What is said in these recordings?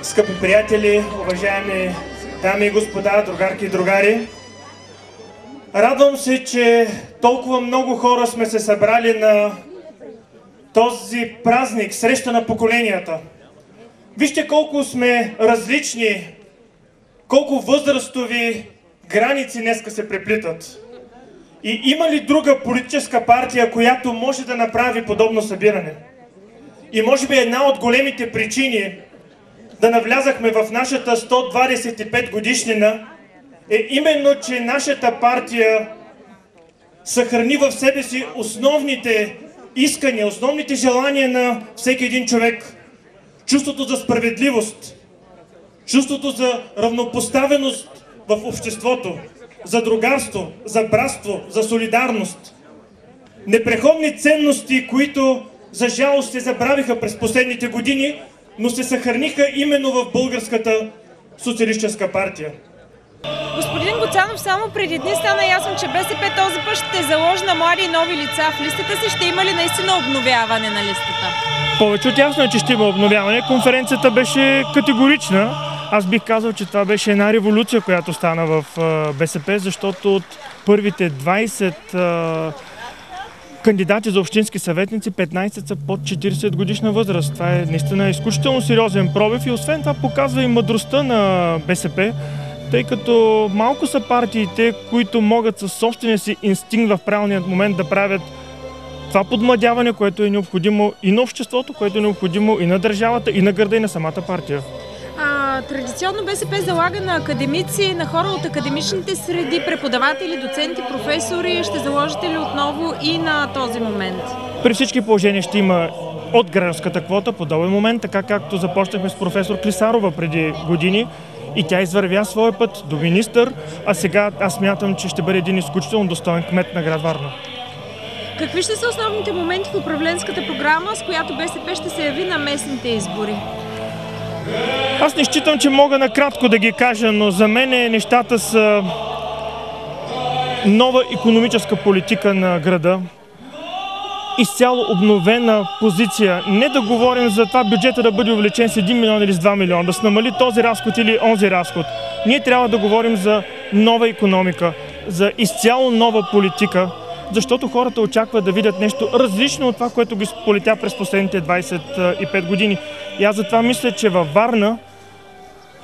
Скъпи приятели, уважаеми дами и господа, другарки и другари, радвам се, че толкова много хора сме се събрали на този празник, среща на поколенията. Вижте колко сме различни, колко възрастови граници днеска се преплитат. И има ли друга политическа партия, която може да направи подобно събиране? И може би една от големите причини да навлязахме в нашата 125 годишнина е именно, че нашата партия съхрани в себе си основните искания, основните желания на всеки един човек. Чувството за справедливост, чувството за равнопоставеност в обществото, за другарство, за братство, за солидарност. Непреходни ценности, които за жалост се забравиха през последните години, но се съхраниха именно в Българската социалистическа партия. Господин Гуцанов, само преди дни стана ясно, че БСП този път ще заложи на млади и нови лица в листата си. Ще има ли наистина обновяване на листата? Повече от ясно е, че ще има обновяване. Конференцията беше категорична. Аз бих казал, че това беше една революция, която стана в БСП, защото от първите 20 кандидати за общински съветници, 15 са под 40 годишна възраст. Това е наистина изключително сериозен пробив и освен това показва и мъдростта на БСП, тъй като малко са партиите, които могат със собствения си инстинкт в правилният момент да правят това подмладяване, което е необходимо и на обществото, което е необходимо и на държавата, и на града, и на самата партия. Традиционно БСП залага на академици, на хора от академичните среди, преподаватели, доценти, професори. Ще заложите ли отново и на този момент? При всички положения ще има от гражданската квота подобен момент, така както започнахме с професор Клисарова преди години и тя извървя своя път до министър, а сега аз смятам, че ще бъде един изключително достоен кмет на град Варна. Какви ще са основните моменти в управленската програма, с която БСП ще се яви на местните избори? Аз не считам, че мога накратко да ги кажа, но за мен нещата са нова икономическа политика на града, изцяло обновена позиция. Не да говорим за това бюджета да бъде увеличен с 1 милион или с 2 милиона, да се намали този разход или онзи разход. Ние трябва да говорим за нова икономика, за изцяло нова политика, защото хората очакват да видят нещо различно от това, което ги сполетя през последните 25 години. И аз затова мисля, че във Варна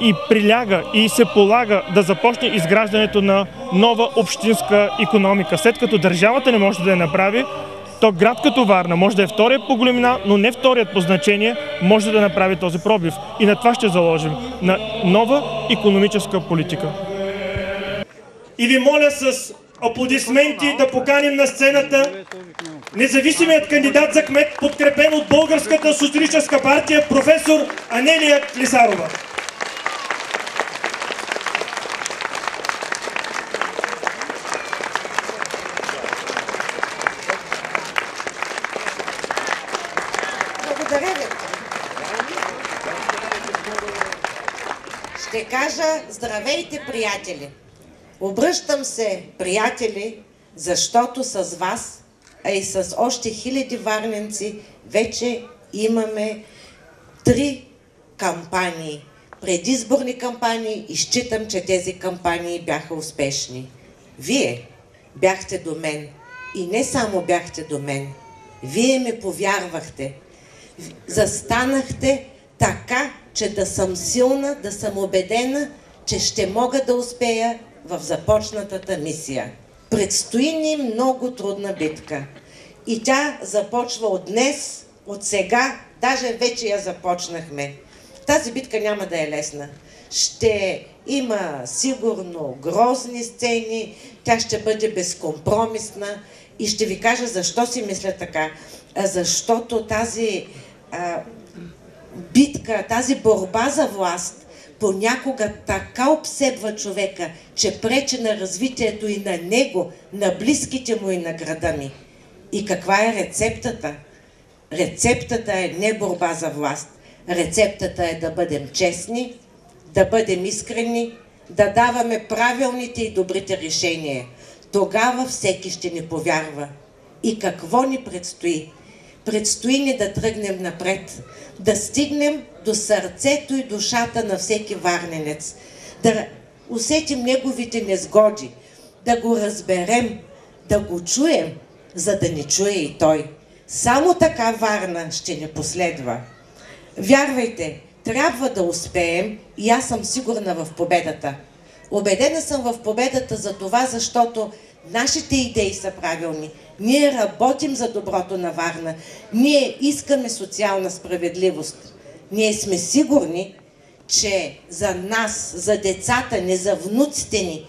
и приляга и се полага да започне изграждането на нова общинска икономика. След като държавата не може да я направи, то град като Варна може да е вторият по големина, но не вторият по значение, може да направи този пробив. И на това ще заложим. На нова икономическа политика. И ви моля с аплодисменти да поканим на сцената независимият кандидат за кмет, подкрепен от Българската социалистическа партия, професор Анелия Клисарова. Благодаря ви. Ще кажа здравейте, приятели. Обръщам се, приятели, защото с вас, а и с още хиляди варненци, вече имаме 3 кампании. Предизборни кампании и считам, че тези кампании бяха успешни. Вие бяхте до мен и не само бяхте до мен. Вие ме повярвахте. Застанахте така, че да съм силна, да съм убедена, че ще мога да успея в започнатата мисия. Предстои ни много трудна битка. И тя започва от днес, от сега, даже вече я започнахме. Тази битка няма да е лесна. Ще има сигурно грозни сцени, тя ще бъде безкомпромисна и ще ви кажа защо си мисля така. Защото тази битка, тази борба за власт понякога така обсебва човека, че пречи на развитието и на него, на близките му и на града ми. И каква е рецептата? Рецептата е не борба за власт. Рецептата е да бъдем честни, да бъдем искрени, да даваме правилните и добрите решения. Тогава всеки ще ни повярва. И какво ни предстои? Предстои ни да тръгнем напред, да стигнем до сърцето и душата на всеки варненец, да усетим неговите незгоди, да го разберем, да го чуем, за да ни чуе и той. Само така Варна ще ни последва. Вярвайте, трябва да успеем и аз съм сигурна в победата. Убедена съм в победата за това, защото нашите идеи са правилни. Ние работим за доброто на Варна. Ние искаме социална справедливост. Ние сме сигурни, че за нас, за децата ни, за внуците ни,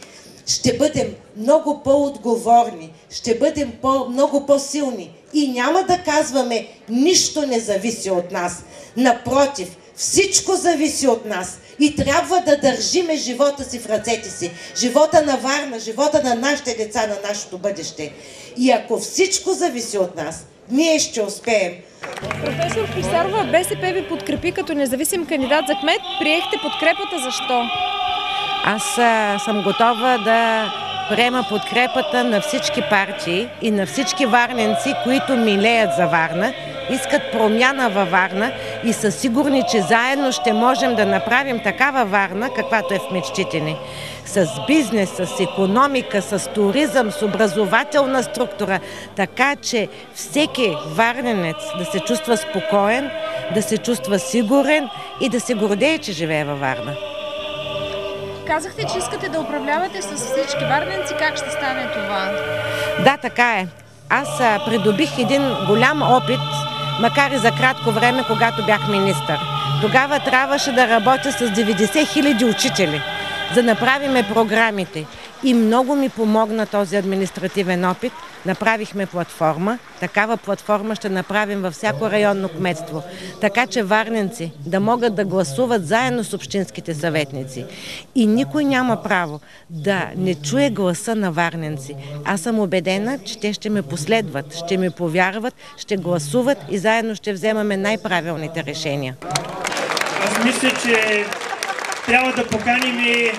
ще бъдем много по-отговорни, ще бъдем много по-силни и няма да казваме нищо не зависи от нас. Напротив, всичко зависи от нас и трябва да държиме живота си в ръцете си. Живота на Варна, живота на нашите деца, на нашето бъдеще. И ако всичко зависи от нас, ние ще успеем. Професор Клисарова, БСП ви подкрепи като независим кандидат за кмет. Приехте подкрепата, защо? Аз съм готова да приема подкрепата на всички партии и на всички варненци, които милеят за Варна, искат промяна във Варна и са сигурни, че заедно ще можем да направим такава Варна, каквато е в мечтите ни. С бизнес, с икономика, с туризъм, с образователна структура, така че всеки варненец да се чувства спокоен, да се чувства сигурен и да се гордее, че живее във Варна. Казахте, че искате да управлявате с всички варненци. Как ще стане това? Да, така е. Аз придобих един голям опит, макар и за кратко време, когато бях министър. Тогава трябваше да работя с 90 000 учители, за да направиме програмите. И много ми помогна този административен опит. Направихме платформа. Такава платформа ще направим във всяко районно кметство. Така че варненци да могат да гласуват заедно с общинските съветници. И никой няма право да не чуе гласа на варненци. Аз съм убедена, че те ще ме последват, ще ми повярват, ще гласуват и заедно ще вземаме най-правилните решения. Аз мисля, че трябва да поканим и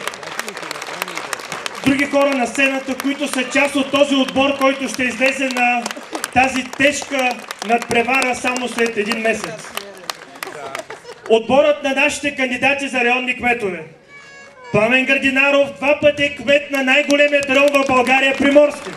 други хора на сцената, които са част от този отбор, който ще излезе на тази тежка надпревара само след един месец. Отборът на нашите кандидати за районни кметове. Пламен Гърдинаров, 2 пъти кмет на най-големият район в България, Приморски.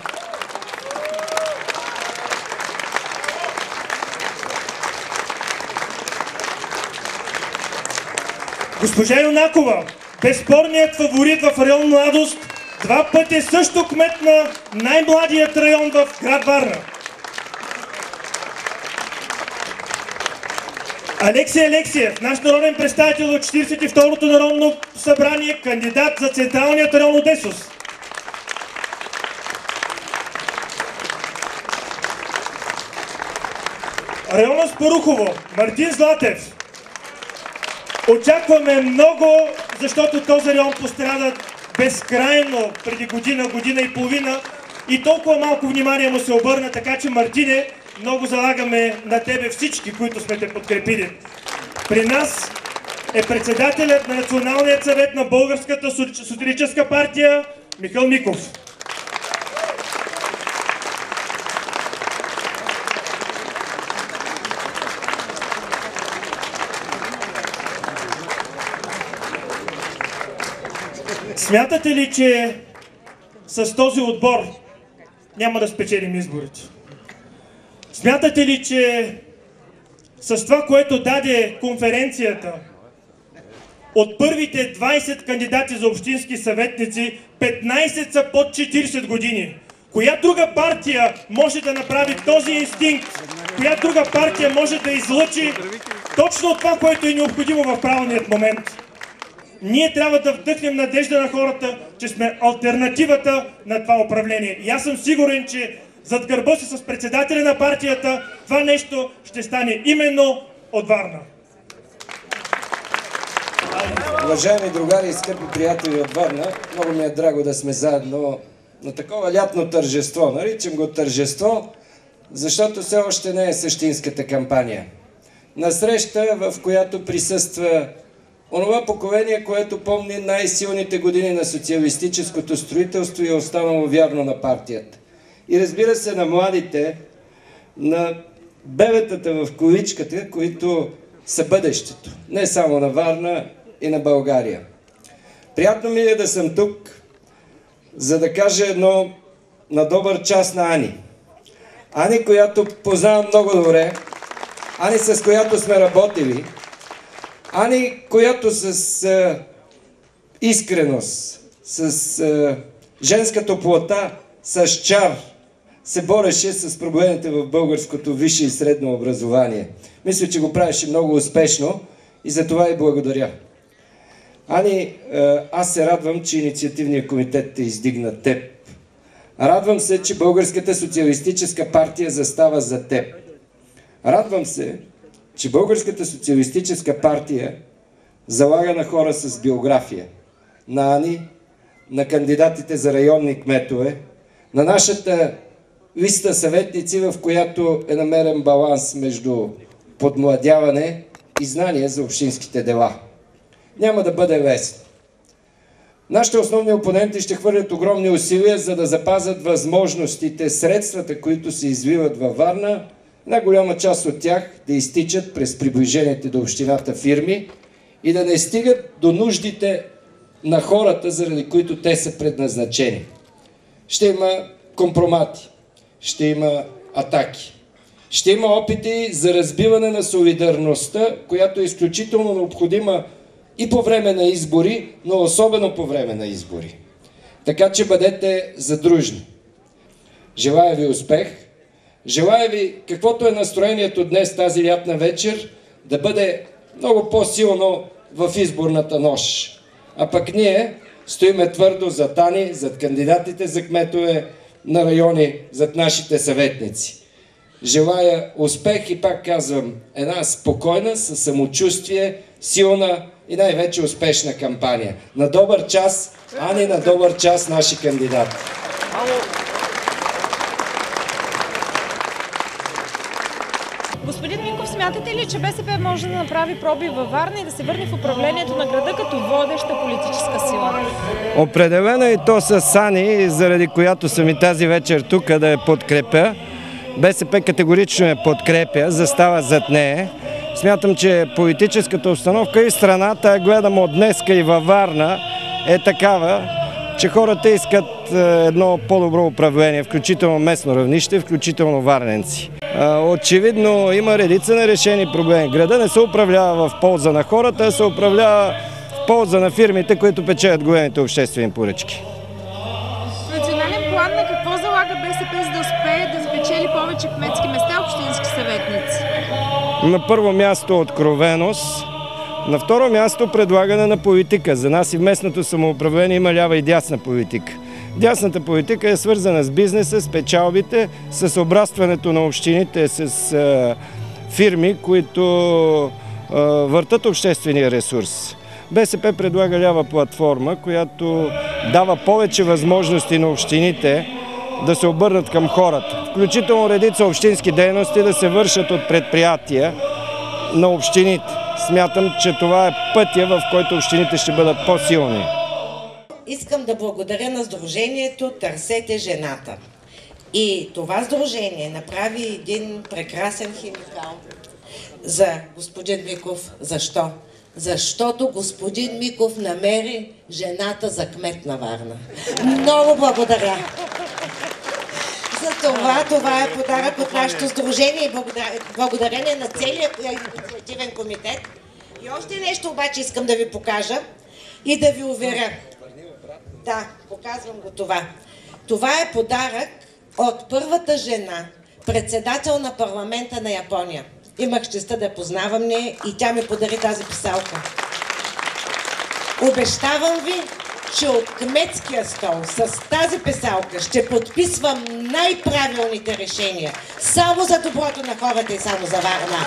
Госпожа Юнакова, безспорният фаворит в район Младост, 2 пъти също кмет на най-младият район в град Варна. Алексей Алексиев, наш народен представител от 42-то народно събрание, кандидат за Централният район Одесос. Района Спарухово, Мартин Златев. Очакваме много, защото този район пострада безкрайно преди година, година и половина и толкова малко внимание му се обърна, така че, Мартине, много залагаме на тебе всички, които сме те подкрепили. При нас е председателят на Националният съвет на Българската социалистическа партия Михаил Миков. Смятате ли, че с този отбор няма да спечелим изборите? Смятате ли, че с това, което даде конференцията, от първите 20 кандидати за общински съветници, 15 са под 40 години? Коя друга партия може да направи този инстинкт? Коя друга партия може да излъчи точно това, което е необходимо в правилният момент? Ние трябва да вдъхнем надежда на хората, че сме алтернативата на това управление. И аз съм сигурен, че зад гърба си с председателя на партията това нещо ще стане именно от Варна. Уважаеми другари и скъпи приятели от Варна, много ми е драго да сме заедно на такова лятно тържество. Наричам го тържество, защото все още не е същинската кампания. На среща, в която присъства онова поколение, което помни най-силните години на социалистическото строителство и е останало вярно на партията. И разбира се, на младите, на бебетата в количката, които са бъдещето. Не само на Варна и на България. Приятно ми е да съм тук, за да кажа едно на добър час на Ани. Ани, която познавам много добре, Ани, с която сме работили, Ани, която с искреност, с женска топлота, с чар се бореше с проблемите в българското висше и средно образование. Мисля, че го правеше много успешно и за това и благодаря. Ани, аз се радвам, че инициативният комитет те издигна теб. Радвам се, че Българската социалистическа партия застава за теб. Радвам се, че Българската социалистическа партия залага на хора с биография. На Ани, на кандидатите за районни кметове, на нашата листа съветници, в която е намерен баланс между подмладяване и знание за общинските дела. Няма да бъде лесно. Нашите основни опоненти ще хвърлят огромни усилия, за да запазят възможностите, средствата, които се извиват във Варна, една голяма част от тях да изтичат през приближените до общината фирми и да не стигат до нуждите на хората, заради които те са предназначени. Ще има компромати, ще има атаки, ще има опити за разбиване на солидарността, която е изключително необходима и по време на избори, но особено по време на избори. Така че бъдете задружни. Желая ви успех. Желая ви, каквото е настроението днес, тази лятна вечер, да бъде много по-силно в изборната нощ. А пък ние стоиме твърдо зад Ани, зад кандидатите за кметове на райони, зад нашите съветници. Желая успех и пак казвам, една спокойна, със самочувствие, силна и най-вече успешна кампания. На добър час, Ани, на добър час, наши кандидати. Господин Минков, смятате ли, че БСП може да направи проби във Варна и да се върне в управлението на града като водеща политическа сила? Определено и то с Ани, заради която съм и тази вечер тук да я подкрепя. БСП категорично я подкрепя, застава зад нея. Смятам, че политическата обстановка и страната, гледам от днеска и във Варна, е такава, че хората искат едно по-добро управление, включително местно равнище, включително варненци. Очевидно има редица нерешени проблеми. Града не се управлява в полза на хората, а се управлява в полза на фирмите, които печелят големите обществени поръчки. В национален план на какво залага БСП, за да успее да спечели повече кметски места, общински съветници? На първо място откровеност, на второ място предлагане на политика. За нас и в местното самоуправление има лява и дясна политика. Дясната политика е свързана с бизнеса, с печалбите, с обрастването на общините, с фирми, които въртат обществения ресурс. БСП предлага лява платформа, която дава повече възможности на общините да се обърнат към хората. Включително редица общински дейности да се вършат от предприятия на общините. Смятам, че това е пътя, в който общините ще бъдат по-силни. Искам да благодаря на сдружението Търсете жената. И това сдружение направи един прекрасен химикал за господин Миков. Защо? Защото господин Миков намери жената за кмет на Варна. Много благодаря. За това е подарък от нашето сдружение и благодарение на целия инициативен комитет. И още нещо обаче искам да ви покажа и да ви уверя. Да, показвам го това. Това е подарък от първата жена, председател на парламента на Япония. Имах честта да познавам нея и тя ми подари тази писалка. Обещавам ви, че от кметския стол с тази писалка ще подписвам най-правилните решения. Само за доброто на хората и само за Варна.